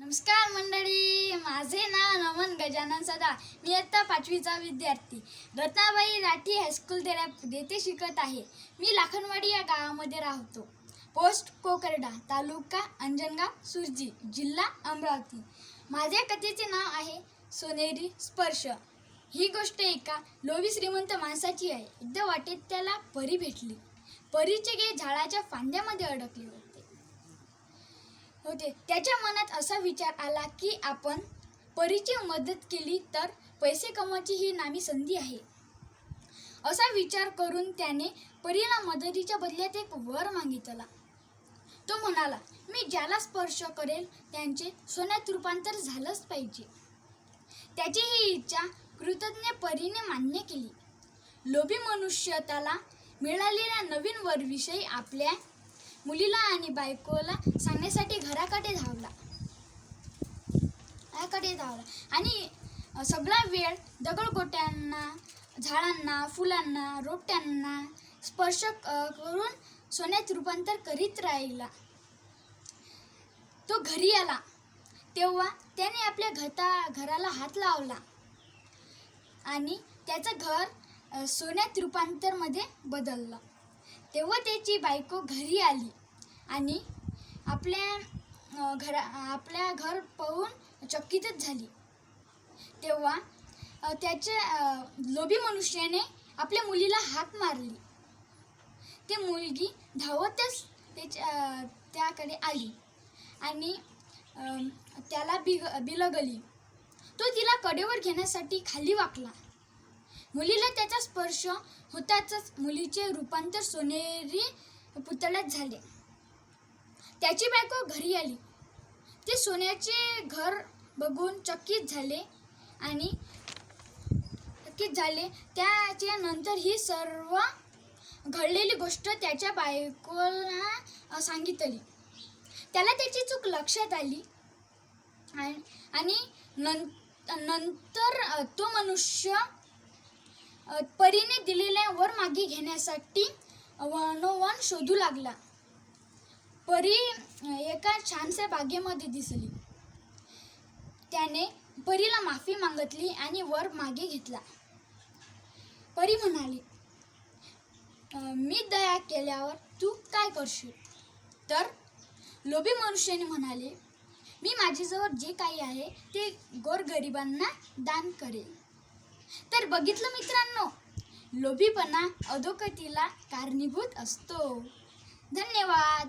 नमस्कार मंडळी, माझे नाव नमन गजानन सदा. मी इयत्ता 5वीचा विद्यार्थी रत्नाबाई राठी हायस्कूल येथे शिकत आहे. मी लाखनवाडी या गावामध्ये राहतो. पोस्ट कोकरडा, तालुका अंजनगाव, सुरजी, जिल्हा अमरावती. माझ्या कथेचे नाव आहे सोनेरी स्पर्श. ही गोष्ट एका लोभी श्रीमंत माणसाची आहे. एकदा वाटेत त्याला परी भेटली. परीचे गे झाडाच्या फांद्यामध्ये अडकले होते. त्याच्या मनात असा विचार आला की आपण परीची मदत केली तर पैसे कमवायची ही नामी संधी आहे. असा विचार करून त्याने परीला मदतीच्या बदल्यात एक वर मागितला. तो म्हणाला, मी ज्याला स्पर्श करेल त्यांचे सोन्यात रूपांतर झालंच पाहिजे. त्याची ही इच्छा कृतज्ञ परीने मान्य केली. लोभी मनुष्य त्याला मिळालेल्या नवीन वरविषयी आपल्या मुलीला आणि बायकोला सांगण्यासाठी घराकडे धावला आणि सगळा वेळ दगडगोट्यांना, झाडांना, फुलांना, रोपट्यांना स्पर्श करून सोन्यात रूपांतर करीत राहिला. तो घरी आला तेव्हा त्याने आपल्या घराला हात लावला आणि त्याचं घर सोन्यात रूपांतरमध्ये बदललं. तेव्हा त्याची बायको घरी आली आणि आपल्या घर पाहून चकितच झाली. तेव्हा त्याच्या लोभी मनुष्याने आपल्या मुलीला हाक मारली. ती मुलगी धावतच त्याकडे आली आणि त्याला बिलगली. तो तिला कडेवर घेण्यासाठी खाली वाकला. मुलीला त्याचा स्पर्श होताच मुलीचे रूपांतर सोनेरी पुतळ्यात झाले. त्याची बायको घरी आली. ते सोन्याचे घर बघून चकित झाले. त्याच्यानंतर ही सर्व घडलेली गोष्ट त्याच्या बायकोला सांगितली. त्याला त्याची चूक लक्षात आली आणि नंतर तो मनुष्य परीने दिलेल्या वर मागे घेण्यासाठी वनोवन शोधू लागला. परी एका छानशा बागेमध्ये दिसली. त्याने परीला माफी मागितली आणि वर मागे घेतला. परी म्हणाली, मी दया केल्यावर तू काय करशील? तर लोभी मनुष्याने म्हणाले, मी माझ्याजवळ जे काही आहे ते गोरगरिबांना दान करेल. तर बघितलं मित्रांनो, लोभीपणा अधोगतीला कारणीभूत असतो. धन्यवाद.